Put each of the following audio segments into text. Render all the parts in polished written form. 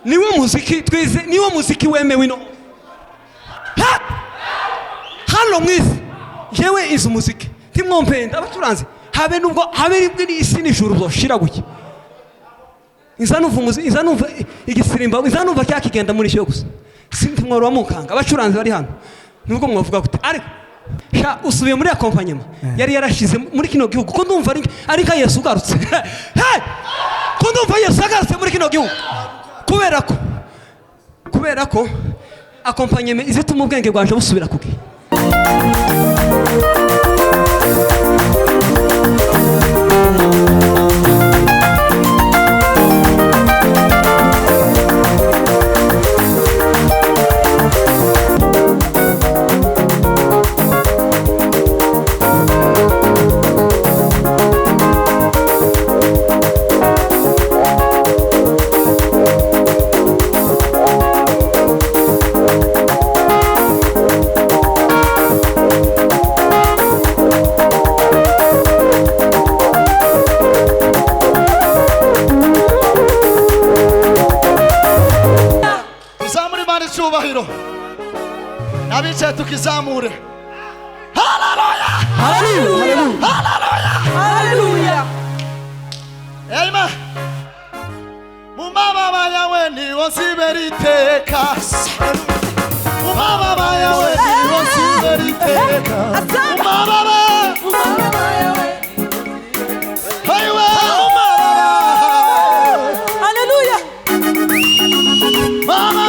niwo muziki twize, niwo muziki wemewe ino. Hano mwize yewe izo muziki timwompenda abacuranzi habe nubwo habe ribwe n'isi n'ijuru byoshira guki. Izanumva igisirimba, izanumva cyakigenda muri cyo gusa. Sintimworo wamukanga abacuranzi bari hano. Nubwo mwavuga gute ariko sha usubiye muri akompanyema yari yarashize muri kino gihugu ko ndumva ari nka Yesu ugarutse. Ko ndumva Yesu agarutse muri kino gihugu. Kubera ko akompanyema izituma ubwenge bwanje busubira kuki. Nabice tukizamure. Hallelujah! Hallelujah! Hallelujah! Amen. Mumama yawe ni wosiberiteka. Mumama yawe ni wosiberiteka. Mumama yawe. Haywa mumama. Hallelujah! Mama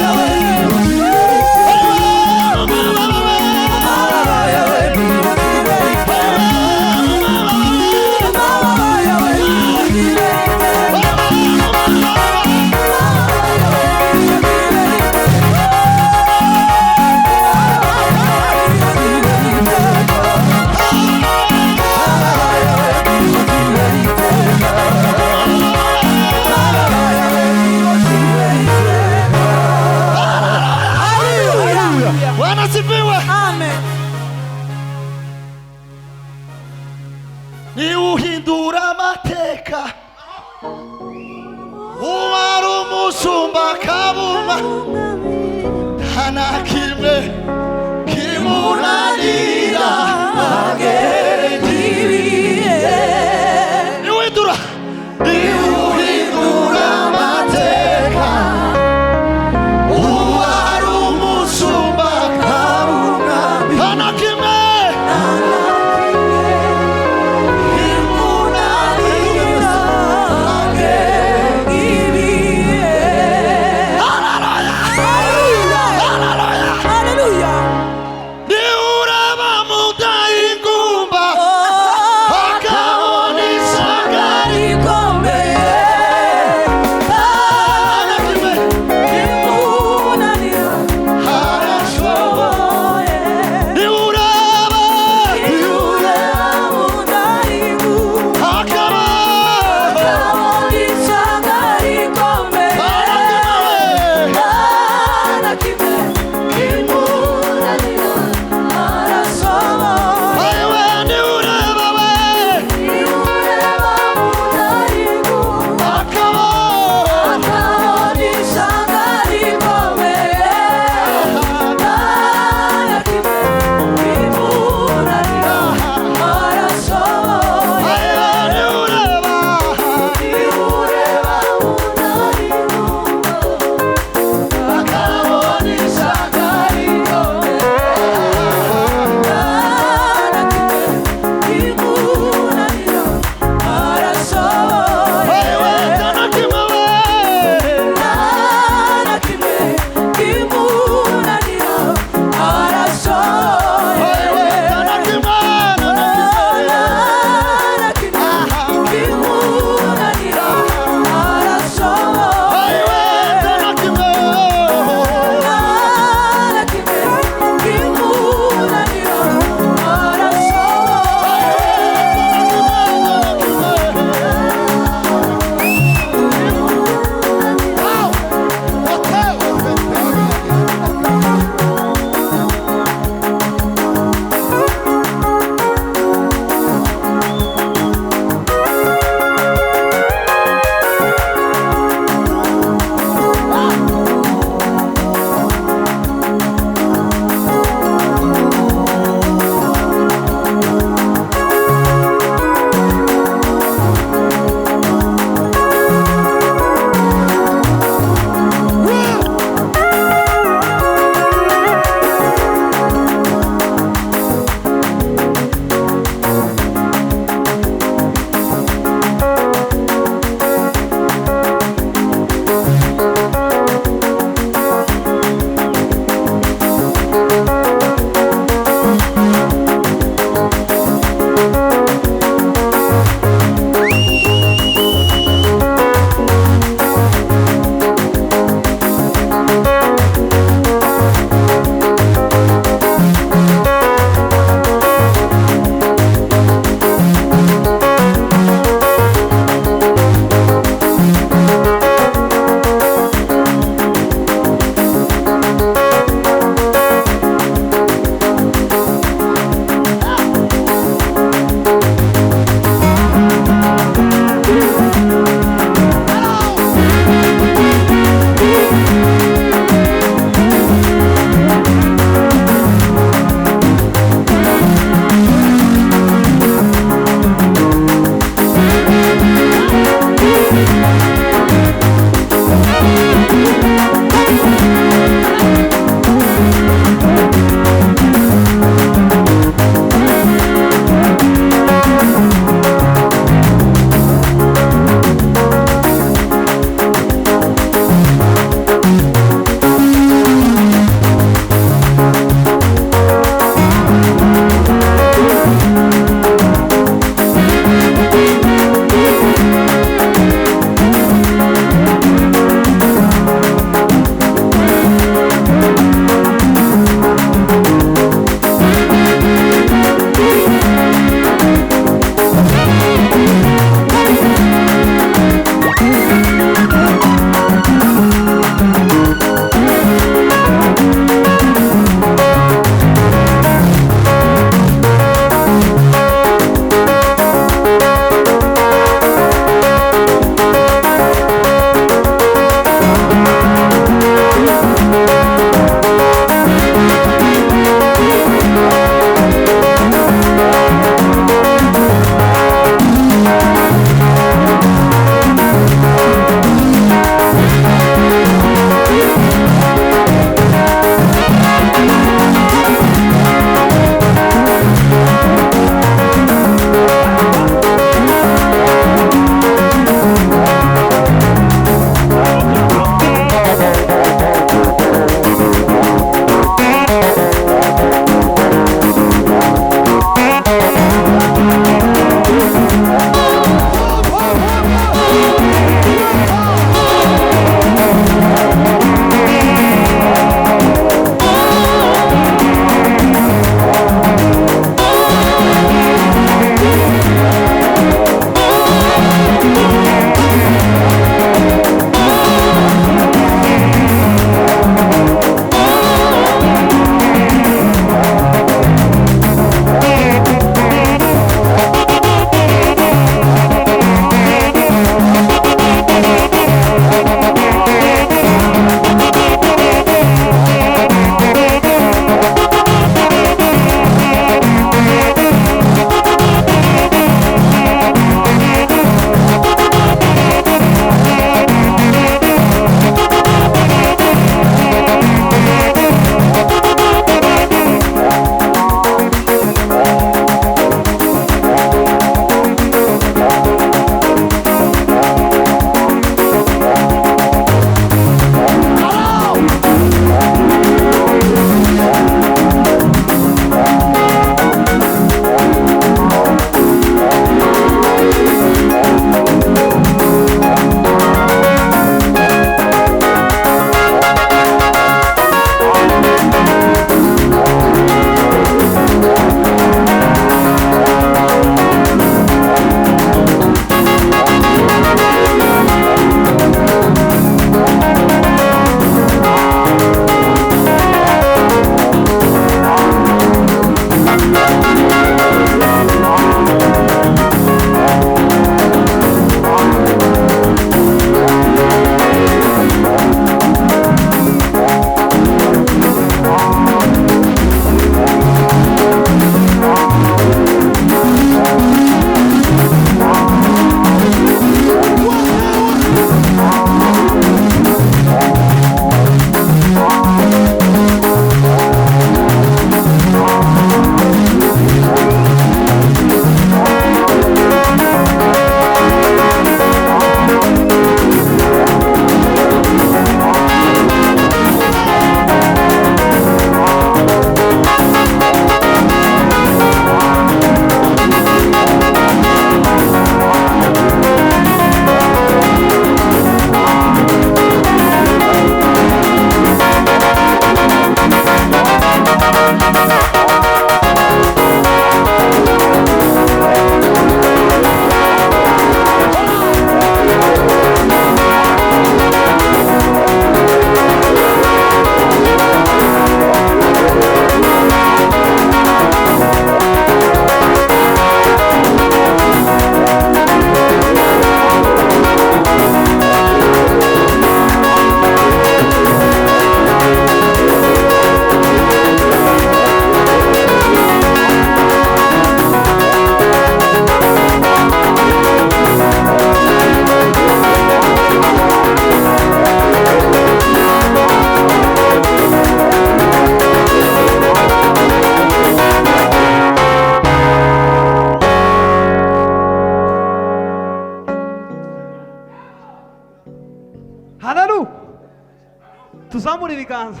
tuzamure ibiganza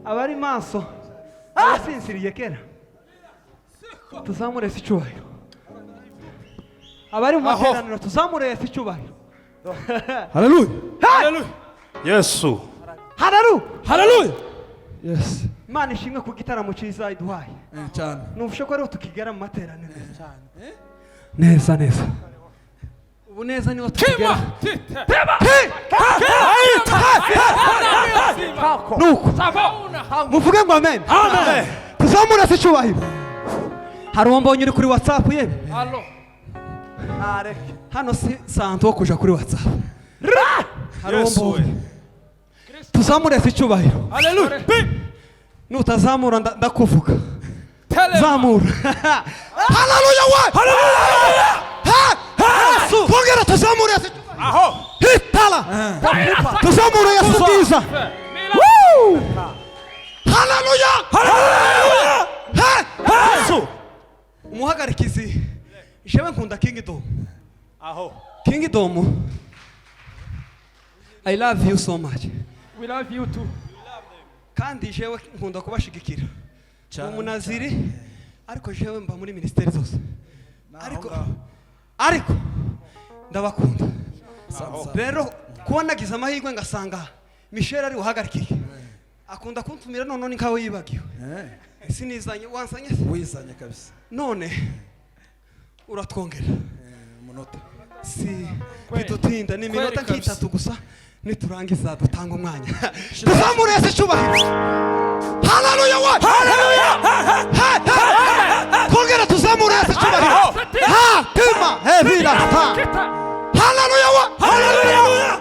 abari maso abasinziriye kera tuzamure Yesu icyubahiro abari mu materaniro tuzamure Yesu icyubahiro Haleluya. Haleluya. Yesu. Haleluya. Haleluya. Yes. Imana ishimwe ku gitaramo cyiza iduhaye Cyane. numvise ko rero tukigera mu materaniro neza neza ubu neza niho tukigera nuko muvuge ngo amen tuzamure Yesu icyubahiro hari uwo mbonye uri kuri WhatsApp yewe hano si santo wo kuja kuri WhatsApp hari uwo mbonye tuzamure Yesu icyubahiro Haleluya. nutazamura ndakuvuga zamura Haleluya we. Haleluya. Kongera tuzamure Yesu. Aho. Hitala. Tuzamure Yesu bwiza. Haleluya. Haleluya. Yesu. umuhagarikizi jewe nkunda Kingdom Aho. Kingdom I love you so much We love you too. kandi jewe nkunda kubashigikira umunaziri ariko jewe mba muri ministeri zose ariko ndabakunda rero kuba nagize amahirwe ngasanga Michel ari uhagarikiye akunda kuntumira none nkawe yibagiwe sinizanye wansanye Wizanye kabisa. none uratwongera Umunota. si bitutinda ni minota nk'itatu gusa niturangiza dutanga umwanya tuzamure Yesu icyubahiro Haleluya we. Haleluya. kongera tuzamure Yesu icyubahiro Ha, tema, hevira. Haleluya we. Haleluya.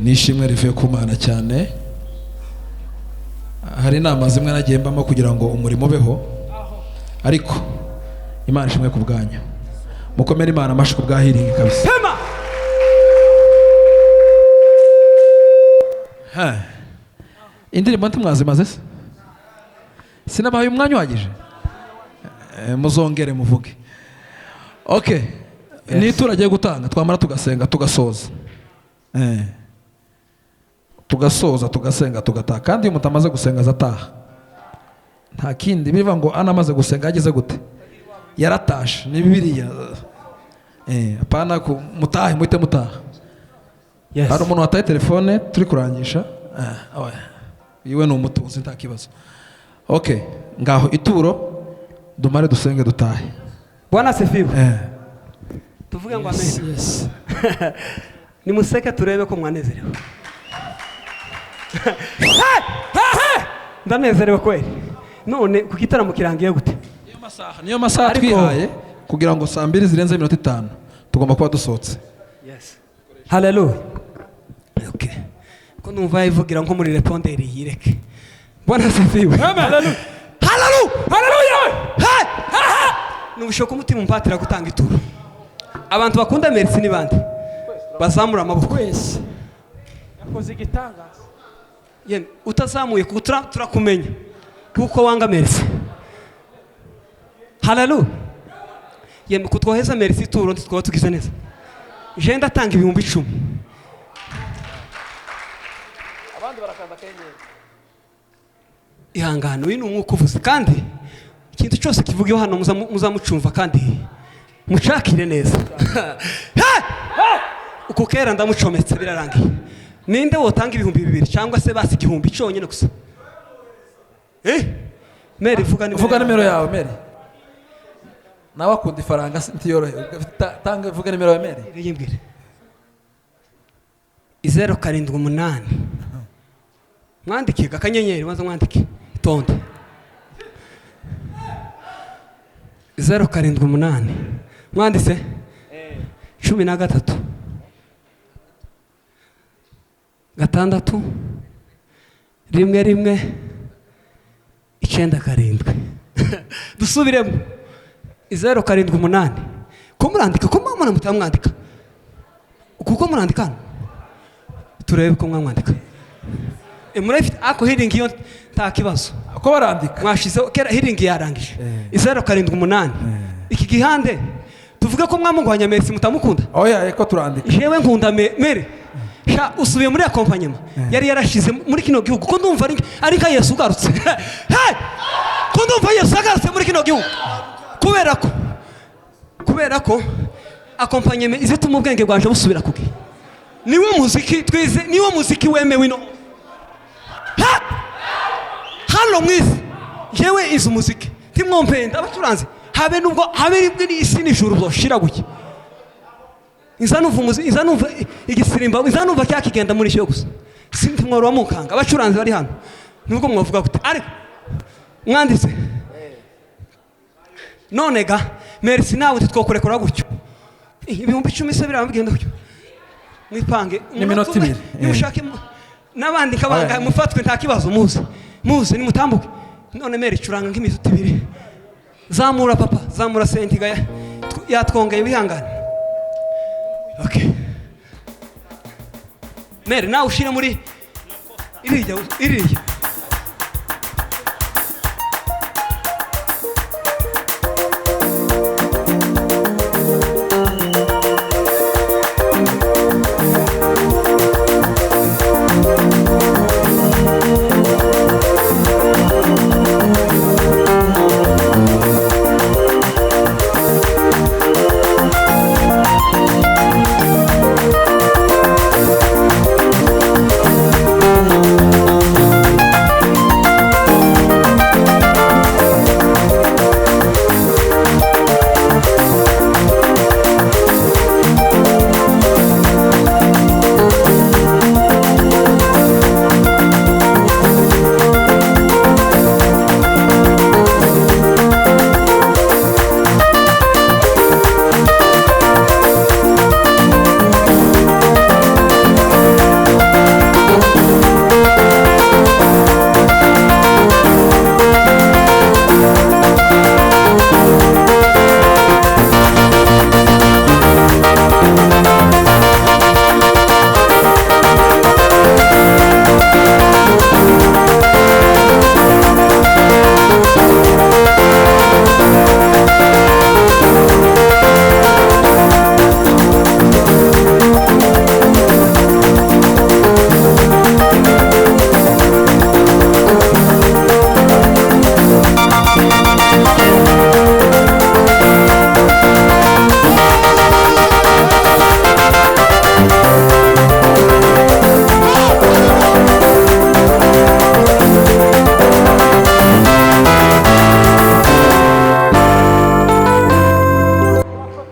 nishimwe rivuye ku Mana cyane. Hari inama zimwe nagiye mbamo kugira ngo umurimo ubeho, ariko Imana ishimwe ku bwanyu. Mukomere Imana amashyi ku bwahiringi kabisa. Indirimbo ntimwazimaze se? Sinabahaye umwanya uhagije? Muzongere muvuge. Okay. Ni turagiye gutanga twamara tugasenga tugasoza. Tugasoza tugasenga tugataha, kandi iyo mutamaze gusenga azataha. Nta kindi biva ngo anamaze gusenga ageze gute? Yaratashe. Ni Bibiliya. Apana ku mutahe muhite mutaha. Yes. hari umuntu wataye telefone turi kurangisha iwe ni umutunzi nta kibazo. Okay, ngaho ituro dumare dusenge dutahe. Bwana asifiwe. Tuvuge ngo amen. Yes. Nimuseke turebe ko mwanezerewe. Ndanezerewe kweli. None ku gitaramo kirangiye gute? Niyo masaha twihaye kugira ngo saa 2 zirenze iminota 5 tugomba kuba dusohotse. Yes. Hallelujah. Okay. Ko numva ivugira nko muri reponderi yireke. Bwana asifiwe. Amen. Hallelujah. Hallelujah. Hallelujah. Nubushoka umutima umpatira gutanga ituro. Abantu bakunda merci ni bande? Bazamura amaboko. Kwese. Yakoze igitangaza. Yem utazamuye kutra turakumenya. Kuko wanga merci. Hallelujah. Yem kutwoheza merci ituro twaba tugize neza. Je ndatanga 10,000. Abandi barakanda kenyeri. Ihangano uyu ni umwuka uvuze kandi ikintu cyose kivugiwe hano muzamucumva kandi mucakire neza. Uko kera ndamucometse birarangiye. Ninde wotanga 2,000 cyangwa se basi 1,000 cyonyine gusa? Meri vuga nimero yawe Meri. Nawe akunda ifaranga ntiyorohe. Tanga vuga nimero yawe Meri. Yimbwire. 078. Mwandike akanyenyeri maze mwandike itonde. 078. Mwandise? 13. 6 1 9 dusubiremo 078 ko murandika ko mama mutamwandika kuko murandika turebe ko mwamwandika murafite ako heading yo nta kibazo Ko barandika. mwashize kera heading yarangije 078 iki gihande tuvuge ko mwamugwanya merci mutamukunda Oya ko turandika. jewe nkunda mere sha usubiye muri akompanyema yari yarashize muri kino gihugu ko ndumva ari nka Yesu ugarutse ko ndumva Yesu agarutse muri kino gihugu kubera ko akompanyema izituma ubwenge bwanje busubira kuki niwe muziki twize niwe muziki wemewe no hano mwisi jewe izo muziki timwompenda abacuranzi habe nubwo habe isi n'ijuru byoshira guki Inzanuva igisirimba inzanuva cyakigenda muri cyo gusa sinti mworo mukanga abacuranzi bari hano nubwo mwavuga gute ariko mwanditse none ga merci nawe twokurekora gutyo 10,000 se birambigenda gutyo mwipange Ni minota 2 nimushake nabandi kabanga mufatwe nta kibazo muze nimutambuke none mere curanga nk'imituti 2 zamura papa zamura sentiga yatwongeye bihangana. Okay. Mere nawe ushire muri iriya